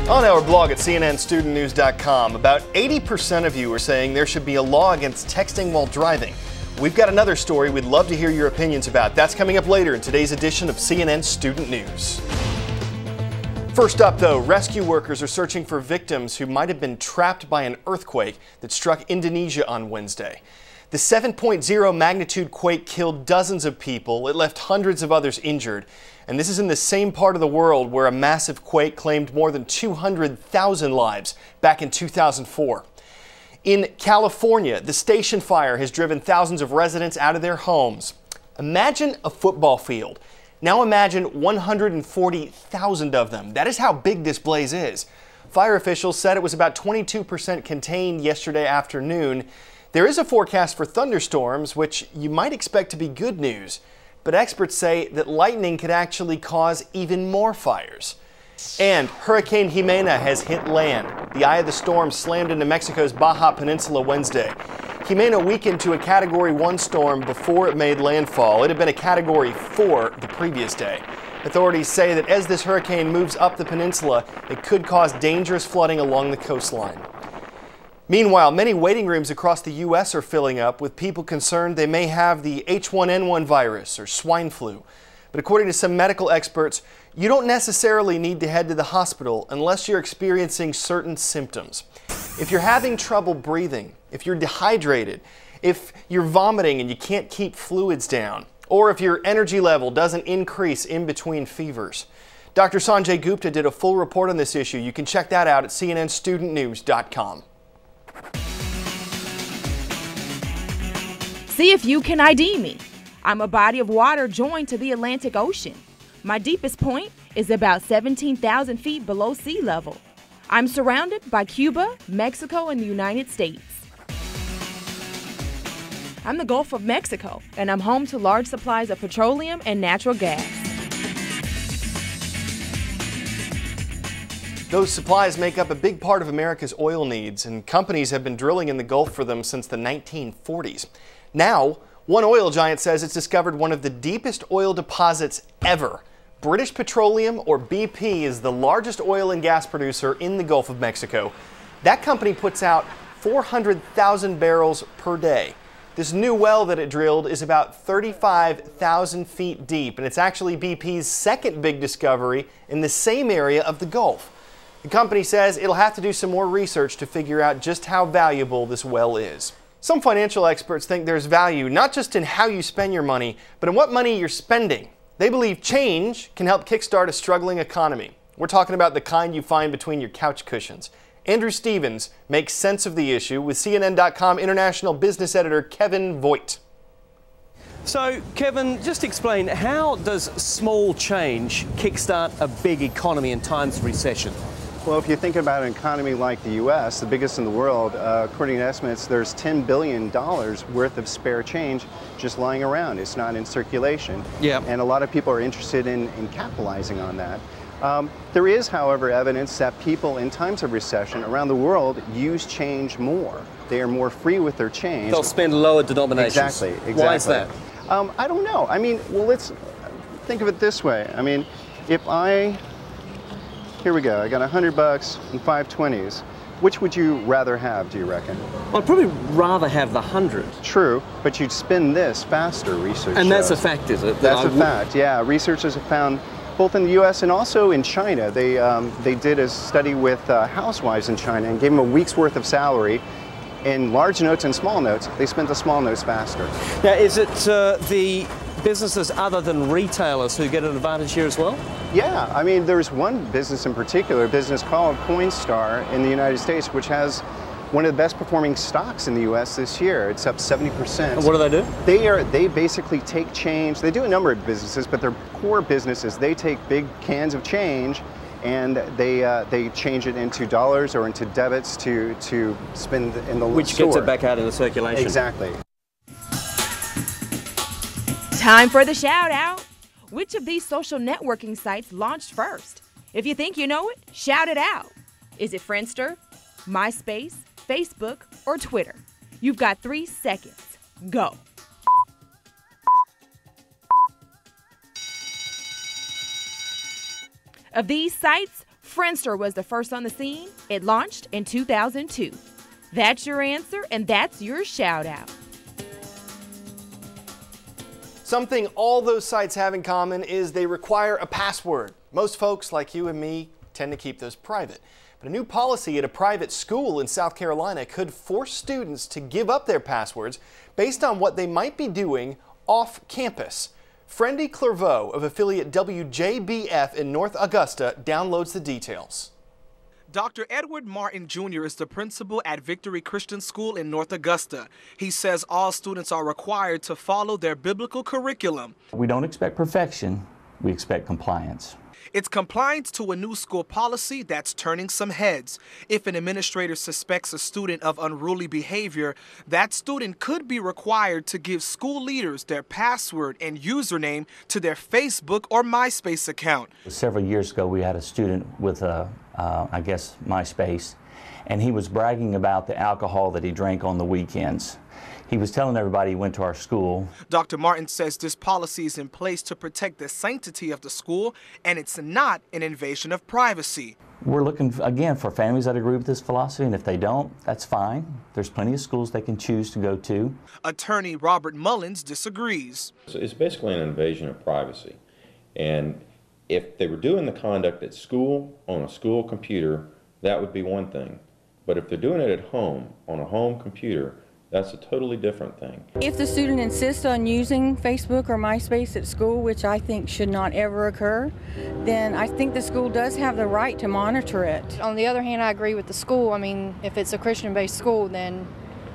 On our blog at cnnstudentnews.com, about 80% of you are saying there should be a law against texting while driving. We've got another story we'd love to hear your opinions about. That's coming up later in today's edition of CNN Student News. First up, though, rescue workers are searching for victims who might have been trapped by an earthquake that struck Indonesia on Wednesday. The 7.0 magnitude quake killed dozens of people. It left hundreds of others injured. And this is in the same part of the world where a massive quake claimed more than 200,000 lives back in 2004. In California, the station fire has driven thousands of residents out of their homes. Imagine a football field. Now imagine 140,000 of them. That is how big this blaze is. Fire officials said it was about 22% contained yesterday afternoon. There is a forecast for thunderstorms, which you might expect to be good news. But experts say that lightning could actually cause even more fires. And Hurricane Jimena has hit land. The eye of the storm slammed into Mexico's Baja Peninsula Wednesday. Jimena weakened to a Category 1 storm before it made landfall. It had been a Category 4 the previous day. Authorities say that as this hurricane moves up the peninsula, it could cause dangerous flooding along the coastline. Meanwhile, many waiting rooms across the U.S. are filling up with people concerned they may have the H1N1 virus or swine flu. But according to some medical experts, you don't necessarily need to head to the hospital unless you're experiencing certain symptoms. If you're having trouble breathing, if you're dehydrated, if you're vomiting and you can't keep fluids down, or if your energy level doesn't increase in between fevers. Dr. Sanjay Gupta did a full report on this issue. You can check that out at cnnstudentnews.com. See if you can ID me. I'm a body of water joined to the Atlantic Ocean. My deepest point is about 17,000 feet below sea level. I'm surrounded by Cuba, Mexico, and the United States. I'm the Gulf of Mexico, and I'm home to large supplies of petroleum and natural gas. Those supplies make up a big part of America's oil needs, and companies have been drilling in the Gulf for them since the 1940s. Now, one oil giant says it's discovered one of the deepest oil deposits ever. British Petroleum, or BP, is the largest oil and gas producer in the Gulf of Mexico. That company puts out 400,000 barrels per day. This new well that it drilled is about 35,000 feet deep, and it's actually BP's second big discovery in the same area of the Gulf. The company says it'll have to do some more research to figure out just how valuable this well is. Some financial experts think there's value not just in how you spend your money, but in what money you're spending. They believe change can help kickstart a struggling economy. We're talking about the kind you find between your couch cushions. Andrew Stevens makes sense of the issue with CNN.com international business editor Kevin Voigt. So, Kevin, just explain, how does small change kickstart a big economy in times of recession? Well, if you think about an economy like the U.S., the biggest in the world, according to estimates, there's $10 billion worth of spare change just lying around. It's not in circulation. Yeah. And a lot of people are interested in capitalizing on that. There is, however, evidence that people in times of recession around the world use change more. They are more free with their change. They'll spend lower denominations. Exactly. Why is that? I don't know. I mean, well, let's think of it this way. I mean, here we go. I got $100 and 5 20s. Which would you rather have, do you reckon? I'd probably rather have the 100. True, but you'd spend this faster, research And that's shows. a fact, is it? That's a fact, yeah. Researchers have found, both in the U.S. and also in China, they did a study with housewives in China and gave them a week's worth of salary. In large notes and small notes, they spent the small notes faster. Now, is it the businesses other than retailers who get an advantage here as well? Yeah, I mean, there's one business in particular, a business called Coinstar in the United States, which has one of the best performing stocks in the U.S. this year. It's up 70%. And what do they do? They basically take change. They do a number of businesses, but their core business is they take big cans of change and they change it into dollars or into debits to spend in the Which store. gets it back out in the circulation. Exactly. Time for the shout out. Which of these social networking sites launched first? If you think you know it, shout it out. Is it Friendster, MySpace, Facebook, or Twitter? You've got 3 seconds. Go. Of these sites, Friendster was the first on the scene. It launched in 2002. That's your answer, and that's your shout out. Something all those sites have in common is they require a password. Most folks, like you and me, tend to keep those private. But a new policy at a private school in South Carolina could force students to give up their passwords based on what they might be doing off campus. Friendy Clairvaux of affiliate WJBF in North Augusta downloads the details. Dr. Edward Martin Jr. is the principal at Victory Christian School in North Augusta. He says all students are required to follow their biblical curriculum. We don't expect perfection, we expect compliance. It's compliance to a new school policy that's turning some heads. If an administrator suspects a student of unruly behavior, that student could be required to give school leaders their password and username to their Facebook or MySpace account. Several years ago, we had a student with I guess, MySpace, and he was bragging about the alcohol that he drank on the weekends. He was telling everybody he went to our school. Dr. Martin says this policy is in place to protect the sanctity of the school, and it's not an invasion of privacy. We're looking, again, for families that agree with this philosophy, and if they don't, that's fine. There's plenty of schools they can choose to go to. Attorney Robert Mullins disagrees. It's basically an invasion of privacy. And if they were doing the conduct at school, on a school computer, that would be one thing. But if they're doing it at home, on a home computer, that's a totally different thing. If the student insists on using Facebook or MySpace at school, which I think should not ever occur, then I think the school does have the right to monitor it. On the other hand, I agree with the school. I mean, if it's a Christian-based school, then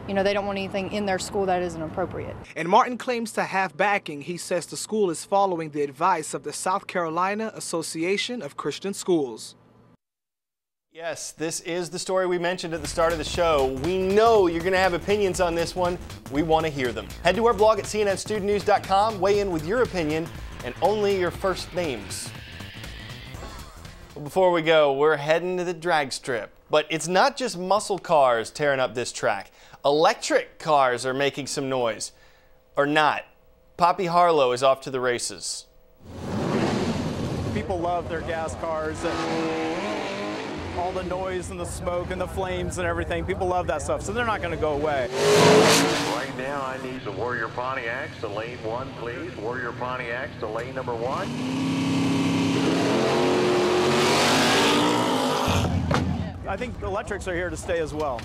they don't want anything in their school that isn't appropriate. And Martin claims to have backing. He says the school is following the advice of the South Carolina Association of Christian Schools. Yes, this is the story we mentioned at the start of the show. We know you're going to have opinions on this one. We want to hear them. Head to our blog at cnnstudentnews.com, weigh in with your opinion and only your first names. Well, before we go, we're heading to the drag strip. But it's not just muscle cars tearing up this track. Electric cars are making some noise. Or not. Poppy Harlow is off to the races. People love their gas cars and all the noise and the smoke and the flames and everything. People love that stuff, so they're not going to go away. Right now, I need the Warrior Pontiacs to lane 1, please. Warrior Pontiacs to lane number 1. I think the electrics are here to stay as well.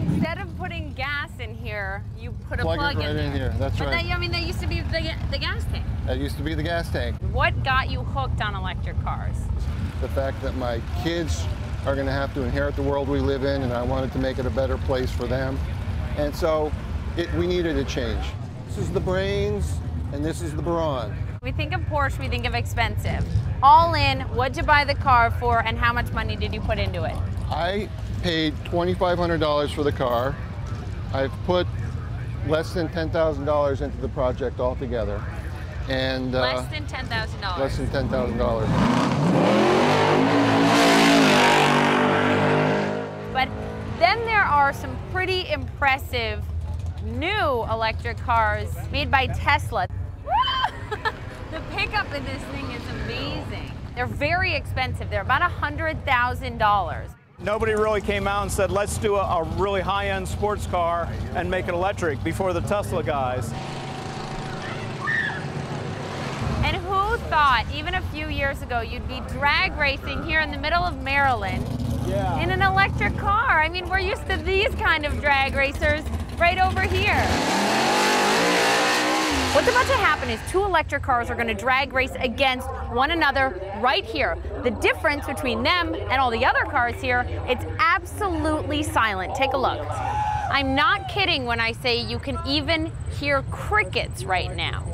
Instead of putting gas in here, you put a plug it right in here. That's right. I mean, that used to be the gas tank. That used to be the gas tank. What got you hooked on electric cars? The fact that my kids are going to have to inherit the world we live in, and I wanted to make it a better place for them. And so we needed a change. This is the brains, and this is the brawn. We think of Porsche, we think of expensive. All in, what'd you buy the car for, and how much money did you put into it? I paid $2,500 for the car. I've put less than $10,000 into the project altogether. And less than $10,000. Less than $10,000. But then there are some pretty impressive new electric cars made by Tesla. The pickup in this thing is amazing. They're very expensive. They're about $100,000. Nobody really came out and said, let's do a really high-end sports car and make it electric before the Tesla guys. And who thought, even a few years ago, you'd be drag racing here in the middle of Maryland in an electric car? I mean, we're used to these kind of drag racers right over here. What's about to happen is two electric cars are going to drag race against one another right here. The difference between them and all the other cars here, it's absolutely silent. Take a look. I'm not kidding when I say you can even hear crickets right now.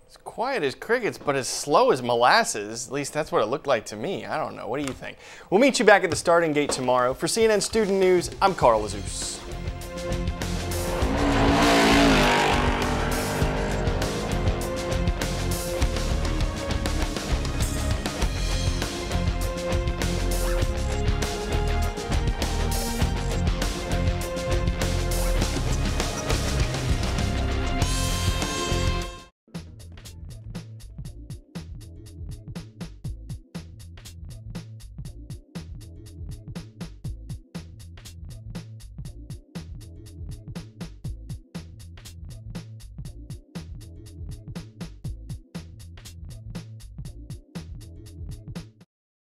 It's quiet as crickets, but as slow as molasses. At least that's what it looked like to me. I don't know. What do you think? We'll meet you back at the starting gate tomorrow. For CNN Student News, I'm Carl Azuz.